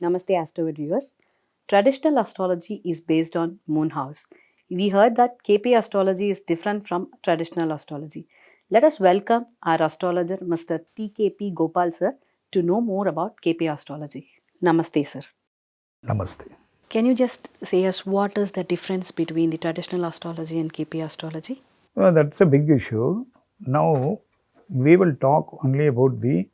Namaste, AstroVed viewers. Traditional astrology is based on moon house. We heard that KP astrology is different from traditional astrology. Let us welcome our astrologer, Mr. TKP Gopal sir, to know more about KP astrology. Namaste, sir. Namaste. Can you just say us what is the difference between the traditional astrology and KP astrology? Well, that's a big issue. Now, we will talk only about the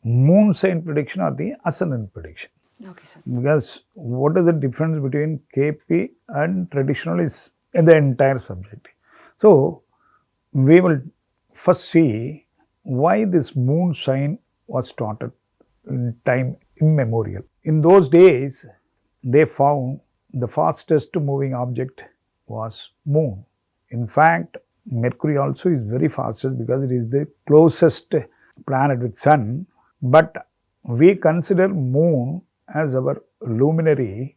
moon sign prediction or the ascendant prediction. Okay, sir. Because what is the difference between KP and traditional is in the entire subject. So, we will first see why this moon sign was started in time immemorial. In those days, they found the fastest moving object was moon. In fact, Mercury also is very fastest because it is the closest planet with sun, but we consider moon as our luminary,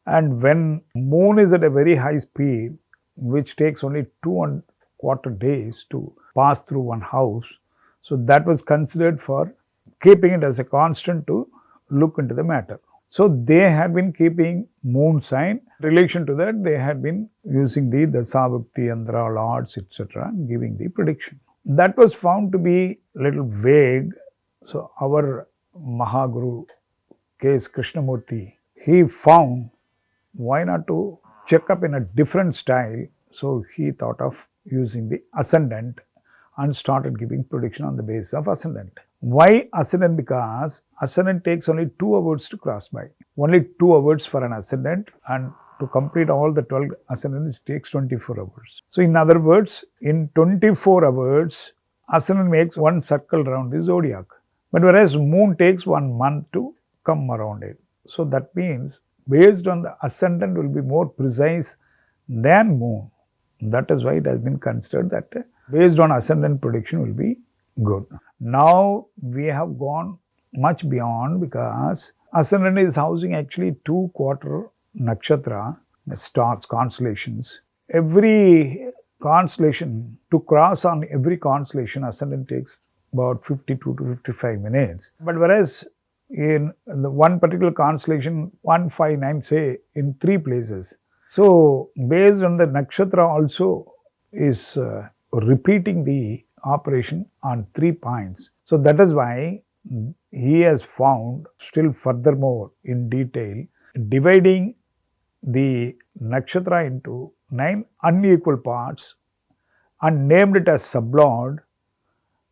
and when moon is at a very high speed, which takes only 2.25 days to pass through one house, so that was considered for keeping it as a constant to look into the matter. So they had been keeping moon sign. In relation to that, they had been using the Dasabhakti, Andhra, Lords, etc. and giving the prediction. That was found to be a little vague. So our Mahaguru, K.S. Krishnamurti, he found why not to check up in a different style. So he thought of using the ascendant and started giving prediction on the basis of ascendant. Why ascendant? Because ascendant takes only 2 hours to cross by. Only 2 hours for an ascendant, and to complete all the 12 ascendants takes 24 hours. So in other words, in 24 hours, ascendant makes one circle around the zodiac. But whereas moon takes 1 month to come around it. So that means based on the ascendant will be more precise than moon. That is why it has been considered that based on ascendant prediction will be good. Now we have gone much beyond because ascendant is housing actually 2 quarter nakshatra, the stars, constellations. Every constellation, to cross on every constellation, ascendant takes about 52 to 55 minutes. But whereas in the one particular constellation, 159, say, in 3 places. So based on the nakshatra also is repeating the operation on 3 points. So that is why he has found still furthermore in detail, dividing the nakshatra into 9 unequal parts and named it as sublord,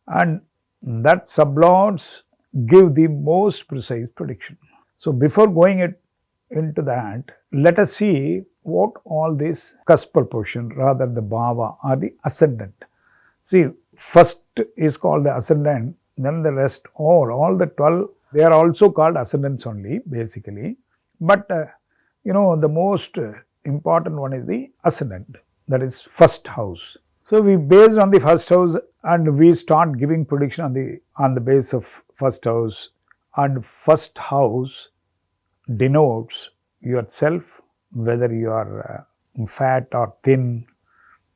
and that sublords give the most precise prediction. So before going into that, let us see what all this cuspal position, rather the bhava or the ascendant. See, first is called the ascendant, then the rest, all the 12, they are also called ascendants only, basically. But, the most important one is the ascendant, that is first house. So we based on the first house and we start giving prediction on the base of first house, and first house denotes yourself, whether you are fat or thin,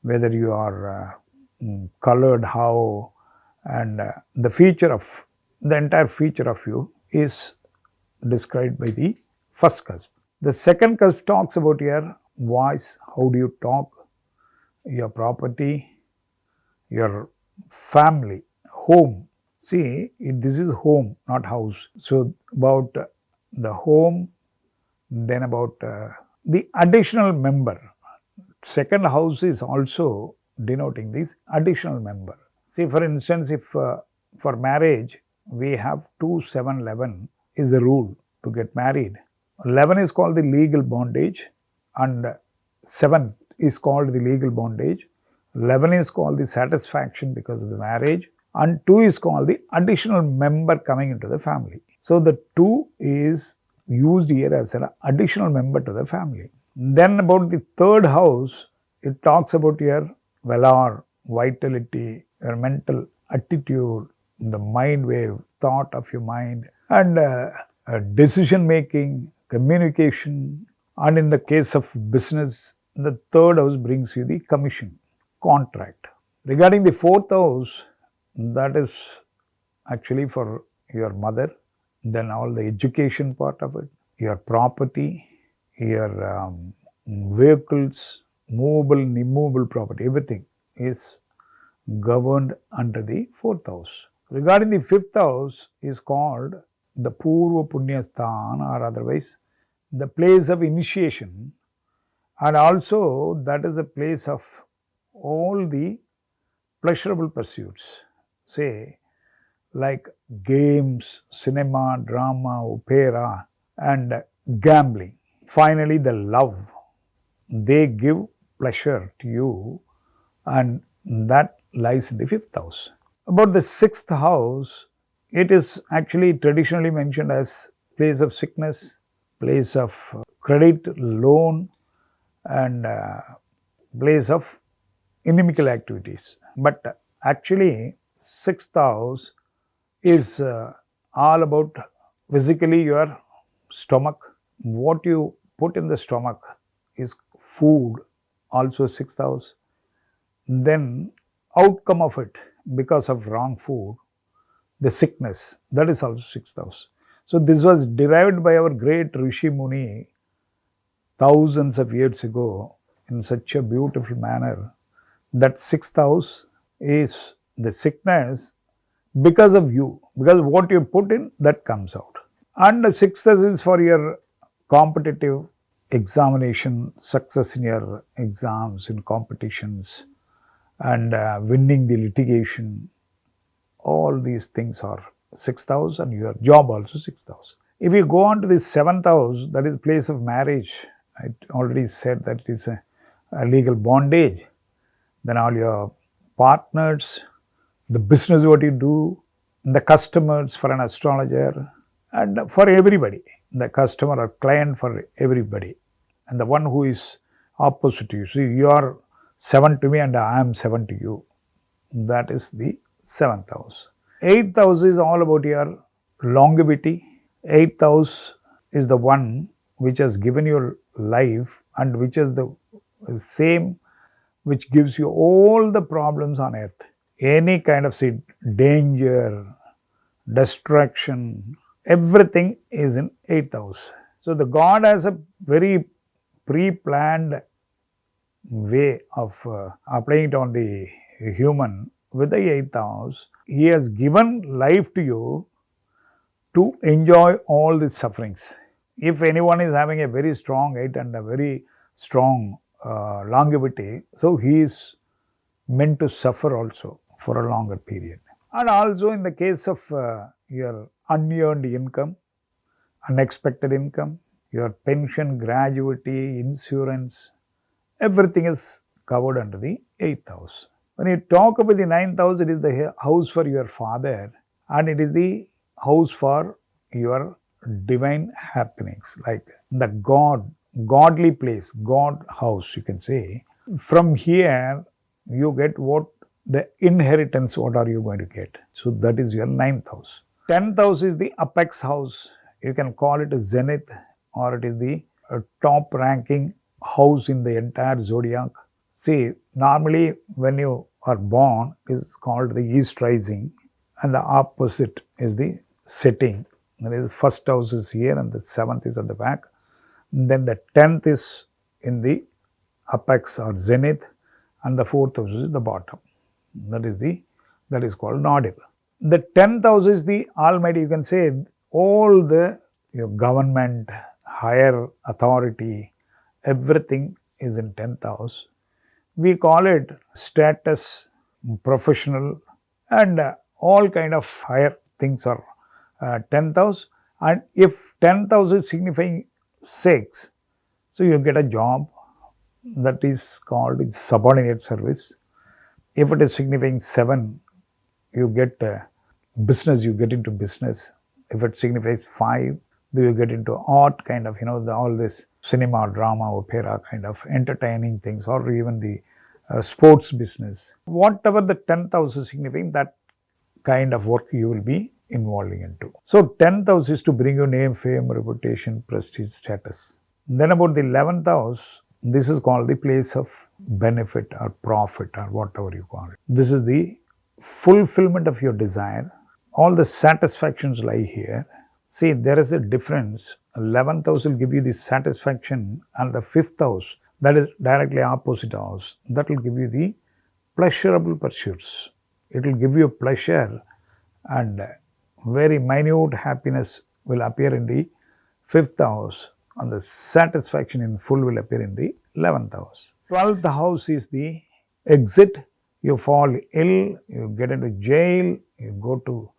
whether you are colored how, and the entire feature of you is described by the first cusp. The second cusp talks about your voice, how do you talk, your property, your family, home. See, this is home, not house. So about the home, then about the additional member. Second house is also denoting this additional member. See, for instance, if for marriage we have 2, 7, 11 is the rule to get married. 11 is called the legal bondage and 7 is called the legal bondage. 11 is called the satisfaction because of the marriage, and 2 is called the additional member coming into the family. So the 2 is used here as an additional member to the family. Then about the third house, it talks about your valor, vitality, your mental attitude, the mind wave, thought of your mind, and decision making, communication, and in the case of business, the third house brings you the commission, contract. Regarding the fourth house, that is actually for your mother, then all the education part of it, your property, your vehicles, movable and immovable property, everything is governed under the fourth house. Regarding the fifth house is called the Purva Punya Sthan, or otherwise the place of initiation, and also that is a place of all the pleasurable pursuits, say like games, cinema, drama, opera, and gambling. Finally, the love. They give pleasure to you, and that lies in the fifth house. About the sixth house, it is actually traditionally mentioned as place of sickness, place of credit, loan, and place of inimical activities. But actually, sixth house is all about physically your stomach. What you put in the stomach is food, also sixth house. Then outcome of it because of wrong food, the sickness, that is also sixth house. So this was derived by our great Rishi Muni thousands of years ago in such a beautiful manner, that sixth house is the sickness because of you, because what you put in, that comes out. And the sixth house is for your competitive examination, success in your exams, in competitions, and winning the litigation. All these things are sixth house, and your job also sixth house. If you go on to the seventh house, that is place of marriage. I already said that it is a legal bondage. Then all your partners, the business what you do, the customers for an astrologer, and for everybody, the customer or client for everybody, and the one who is opposite to you. See, you are seven to me and I am seven to you. That is the seventh house. Eighth house is all about your longevity. Eighth house is the one which has given you life, and which is the same which gives you all the problems on earth. Any kind of danger, destruction, everything is in eighth house. So the God has a very pre-planned way of applying it on the human with the eighth house. He has given life to you to enjoy all the sufferings. If anyone is having a very strong eight and a very strong longevity, so he is meant to suffer also for a longer period. And also in the case of your unearned income, unexpected income, your pension, gratuity, insurance, everything is covered under the eighth house. When you talk about the ninth house, it is the house for your father, and it is the house for your divine happenings, like the godly place, God house, you can say. From here, you get what the inheritance, what are you going to get? So that is your ninth house. 10th house is the apex house. You can call it a zenith, or it is the top ranking house in the entire zodiac. See, normally when you are born, it's called the east rising, and the opposite is the setting. That is, the first house is here and the seventh is at the back. Then the 10th is in the apex or zenith, and the fourth house is the bottom. That is called nadir. The 10th house is the almighty, you can say all the your government, higher authority, everything is in 10th house. We call it status, professional, and all kind of higher things are 10th house. And if 10th house is signifying 6, so you get a job, that is called subordinate service. If it is signifying 7, you get business, you get into business. If it signifies 5, then you get into art, kind of, all this cinema, drama, opera, kind of entertaining things, or even the sports business. Whatever the 10th house is signifying, that kind of work you will be involving into. So 10th house is to bring you name, fame, reputation, prestige, status. Then about the 11th house, this is called the place of benefit or profit or whatever you call it. This is the fulfillment of your desire. All the satisfactions lie here. See, there is a difference. 11th house will give you the satisfaction, and the 5th house, that is directly opposite house, that will give you the pleasurable pursuits. It will give you pleasure, and very minute happiness will appear in the 5th house, and the satisfaction in full will appear in the 11th house. 12th house is the exit. You fall ill, you get into jail, you go to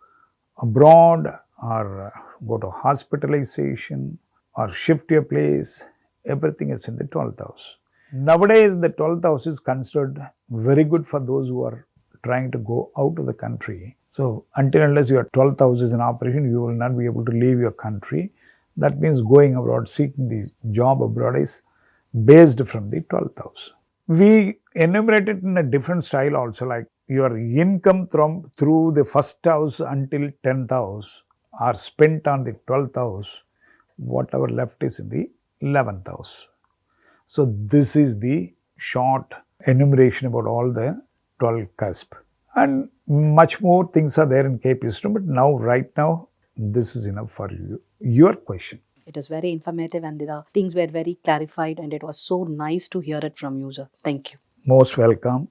abroad, or go to hospitalization, or shift your place. Everything is in the 12th house. Nowadays, the 12th house is considered very good for those who are trying to go out of the country. So, until unless your 12th house is in operation, you will not be able to leave your country. That means going abroad, seeking the job abroad is based from the 12th house. We enumerate it in a different style also, like your income through the 1st house until 10th house are spent on the 12th house, whatever left is in the 11th house. So this is the short enumeration about all the 12 cusp. And much more things are there in KP system, but right now, this is enough for you. Your question. It was very informative and the things were very clarified, and it was so nice to hear it from you, sir. Thank you. Most welcome.